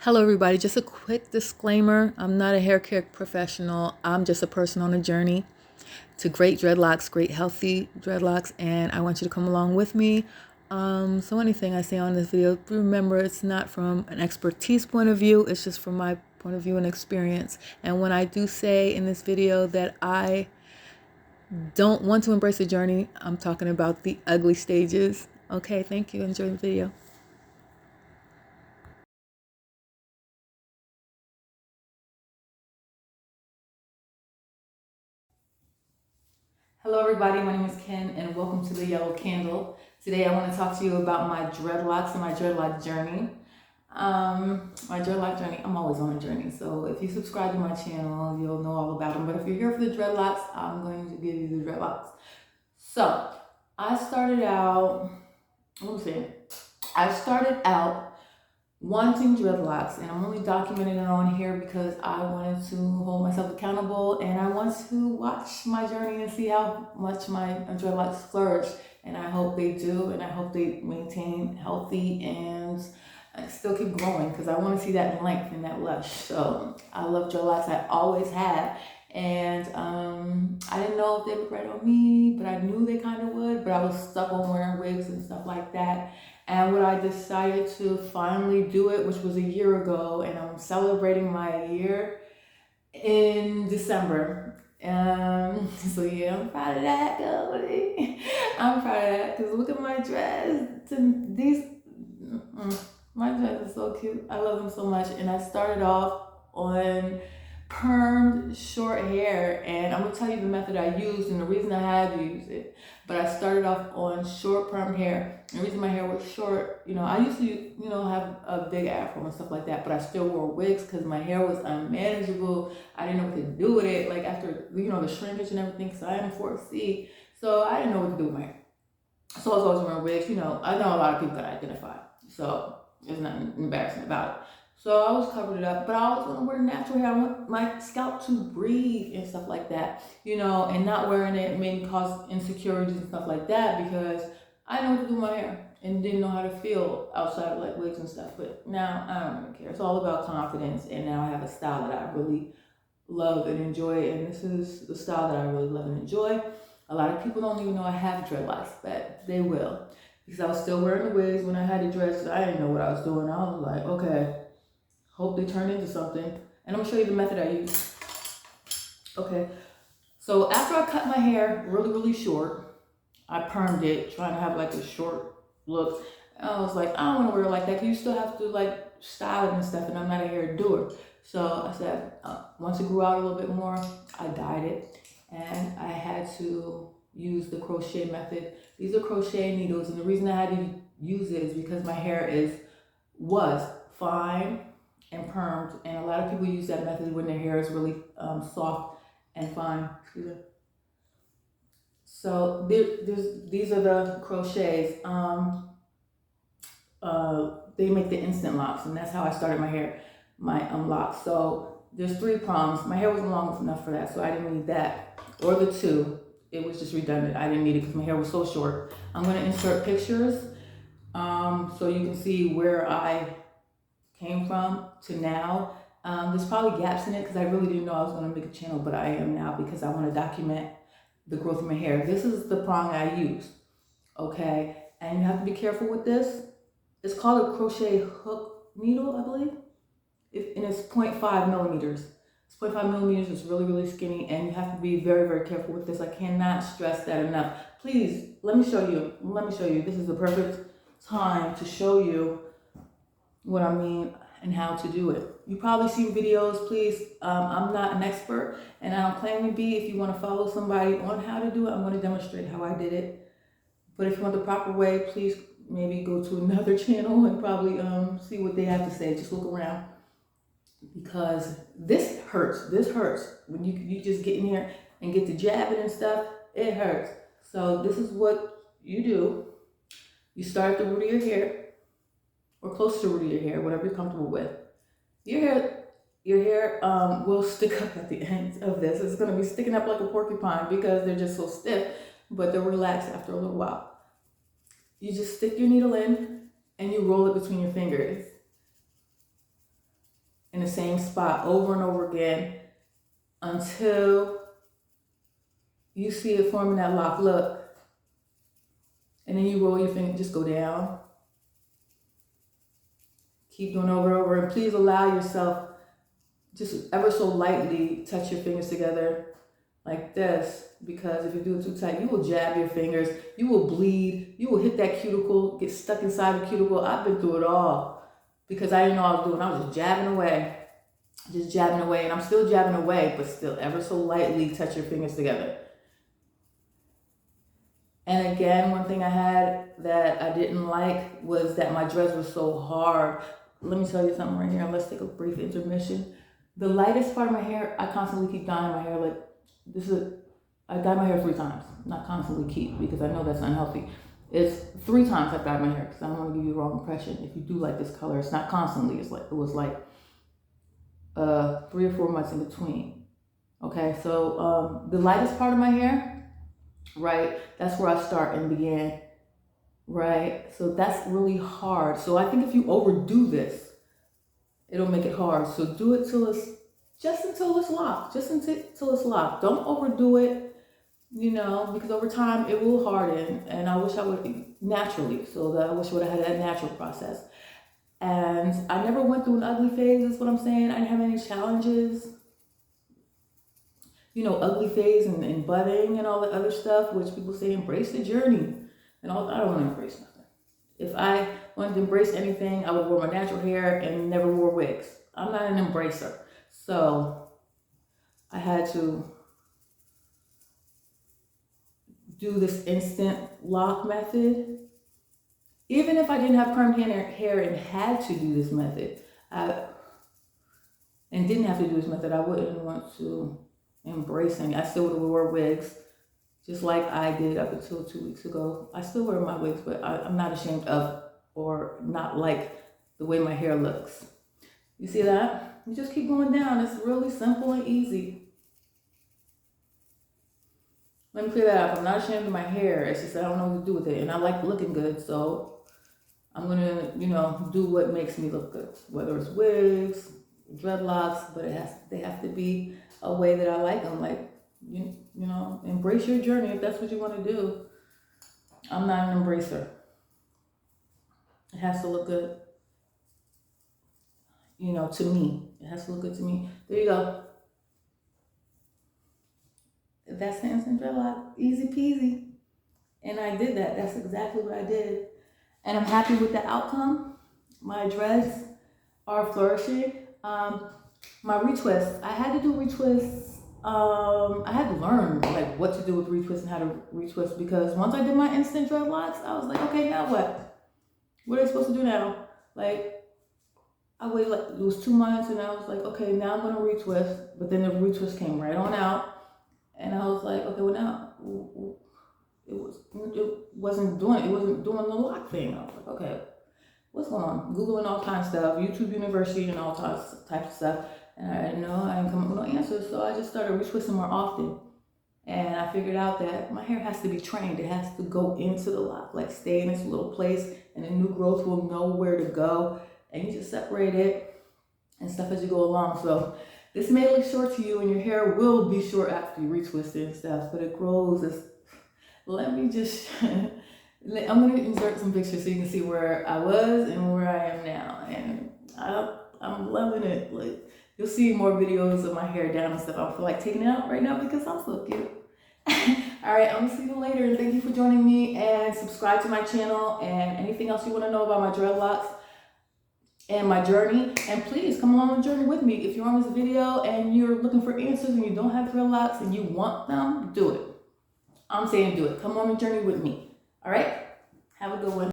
Hello, everybody. Just a quick disclaimer. I'm not a hair care professional. I'm just a person on a journey to great dreadlocks, great healthy dreadlocks, and I want you to come along with me. So anything I say on this video, remember it's not from an expertise point of view. It's just from my point of view and experience. And when I do say in this video that I don't want to embrace the journey, I'm talking about the ugly stages. Okay, thank you. Enjoy the video. Hello everybody, my name is Ken and welcome to the Yellow Candle. Today I want to talk to you about my dreadlocks and my dreadlock journey. I'm always on a journey, so if you subscribe to my channel, you'll know all about them. But if you're here for the dreadlocks, I'm going to give you the dreadlocks. So, I started out, I started out wanting dreadlocks, and I'm only documenting it on here because I wanted to hold myself accountable and I want to watch my journey and see how much my dreadlocks flourish. And I hope they do, and I hope they maintain healthy and still keep growing because I want to see that length and that lush. So I love dreadlocks, I always have. And I didn't know if they would right on me, but I knew they kind of would. But I was stuck on wearing wigs and stuff like that. And when I decided to finally do it, which was a year ago, and I'm celebrating my year in December. So yeah, I'm proud of that, girl. I'm proud of that because look at my dress. My dress is so cute. I love them so much. And I started off on permed short hair, and I'm gonna tell you the method I used and the reason I had to use it. But I started off on short permed hair. The reason my hair was short, I used to, have a big afro and stuff like that, but I still wore wigs because my hair was unmanageable. I didn't know what to do with it, like after, the shrinkage and everything, because I am 4C, so I didn't know what to do with my hair. So I was always wearing wigs, I know a lot of people can identify, so there's nothing embarrassing about it. So I always covered it up, but I always want to wear natural hair. I want my scalp to breathe and stuff like that, and not wearing it made me cause insecurities and stuff like that because I know what to do with my hair and didn't know how to feel outside of like wigs and stuff. But now I don't really care. It's all about confidence, and now I have a style that I really love and enjoy, and this is the style that I really love and enjoy. A lot of people don't even know I have dreadlocks, but they will. Because I was still wearing the wigs when I had the dreads. I didn't know what I was doing. I was like, okay, hope they turn into something. And I'm gonna show you the method I use. Okay, so after I cut my hair really, really short, I permed it, trying to have like a short look. I was like, I don't want to wear it like that because you still have to like style it and stuff, and I'm not a hair doer. So I said, once it grew out a little bit more, I dyed it, and I had to use the crochet method. These are crochet needles, and the reason I had to use it is because my hair was fine and permed, and a lot of people use that method when their hair is really soft and fine. Excuse me. So these are the crochets. They make the instant locks, and that's how I started my locks. So there's 3 prongs. My hair wasn't long enough for that, so I didn't need that or the 2. It was just redundant. I didn't need it because my hair was so short. I'm going to insert pictures so you can see where I came from to now. There's probably gaps in it because I really didn't know I was going to make a channel, but I am now because I want to document the growth of my hair. This is the prong I use, okay? And you have to be careful with this. It's called a crochet hook needle, I believe. And it's 0.5 millimeters. It's 0.5 millimeters, it's really, really skinny, and you have to be very, very careful with this. I cannot stress that enough. Please, let me show you. This is the perfect time to show you what I mean and how to do it. You probably seen videos, please. I'm not an expert, and I don't claim to be. If you want to follow somebody on how to do it, I'm going to demonstrate how I did it. But if you want the proper way, please maybe go to another channel and probably see what they have to say. Just look around, because this hurts. This hurts when you just get in here and get to jabbing and stuff. It hurts. So this is what you do. You start at the root of your hair, or close to the root of your hair, whatever you're comfortable with. Your hair will stick up at the end of this. It's going to be sticking up like a porcupine because they're just so stiff, but they'll relax after a little while. You just stick your needle in and you roll it between your fingers. the same spot over and over again until you see it forming that lock look. And then you roll your finger, just go down. Keep doing over and over, and please allow yourself just ever so lightly touch your fingers together like this, because if you do it too tight, you will jab your fingers, you will bleed, you will hit that cuticle, get stuck inside the cuticle. I've been through it all because I didn't know what I was doing. I was just jabbing away, and I'm still jabbing away, but still ever so lightly touch your fingers together. And again, one thing I had that I didn't like was that my dreads were so hard. Let me tell you something right here. Let's take a brief intermission. The lightest part of my hair, I constantly keep dyeing my hair. Like I dye my hair 3 times. Not constantly keep, because I know that's unhealthy. It's 3 times I've dyed my hair, because I don't want to give you the wrong impression. If you do like this color, it's not constantly. It was like 3 or 4 months in between. Okay, so the lightest part of my hair, right, that's where I start and begin, right? So that's really hard. So I think if you overdo this, it'll make it hard. So do it until it's locked. Just until it's locked. Don't overdo it, because over time it will harden. And I wish I would naturally. So I wish I would have had that natural process. And I never went through an ugly phase, is what I'm saying. I didn't have any challenges. Ugly phase and budding and all that other stuff, which people say embrace the journey. And all. I don't want to embrace nothing. If I wanted to embrace anything, I would wear my natural hair and never wore wigs. I'm not an embracer. So I had to do this instant lock method. Even if I didn't have permed hair and had to do this method, I wouldn't want to embrace any. I still would have wore wigs, just like I did up until 2 weeks ago. I still wear my wigs, but I'm not ashamed of or not like the way my hair looks. You see that? You just keep going down. It's really simple and easy. Let me clear that up. I'm not ashamed of my hair. It's just I don't know what to do with it. And I like looking good, so I'm gonna, do what makes me look good. Whether it's wigs, dreadlocks, but they have to be a way that I like them. Like, embrace your journey if that's what you want to do. I'm not an embracer. It has to look good. To me. It has to look good to me. There you go. That's the instant dreadlock. Easy peasy. And I did that. That's exactly what I did. And I'm happy with the outcome. My dreads are flourishing. My retwists. I had to do retwists. I had to learn what to do with retwists and how to retwist, because once I did my instant dreadlocks, I was like, okay, now what? What are they supposed to do now? I waited it was 2 months, and I was like, okay, now I'm gonna retwist. But then the retwist came right on out, and I was like, okay, well now it wasn't doing the lock thing. I was like, okay, what's going on? Googling all kinds of stuff, YouTube University and all types of stuff. And I didn't come up with no answers, so I just started retwisting more often. And I figured out that my hair has to be trained. It has to go into the lock, stay in its little place, and the new growth will know where to go. And you just separate it and stuff as you go along. So this may look short to you, and your hair will be short after you retwist it and stuff, but it grows. Let me just, I'm going to insert some pictures so you can see where I was and where I am now. And I'm loving it. You'll see more videos of my hair down and stuff. I don't feel like taking it out right now because I'm so cute. All right, I'm gonna see you later. And thank you for joining me, and subscribe to my channel, and anything else you want to know about my dreadlocks and my journey. And please come along on the journey with me. If you're on this video and you're looking for answers and you don't have dreadlocks and you want them, do it. I'm saying do it. Come on the journey with me. All right? Have a good one.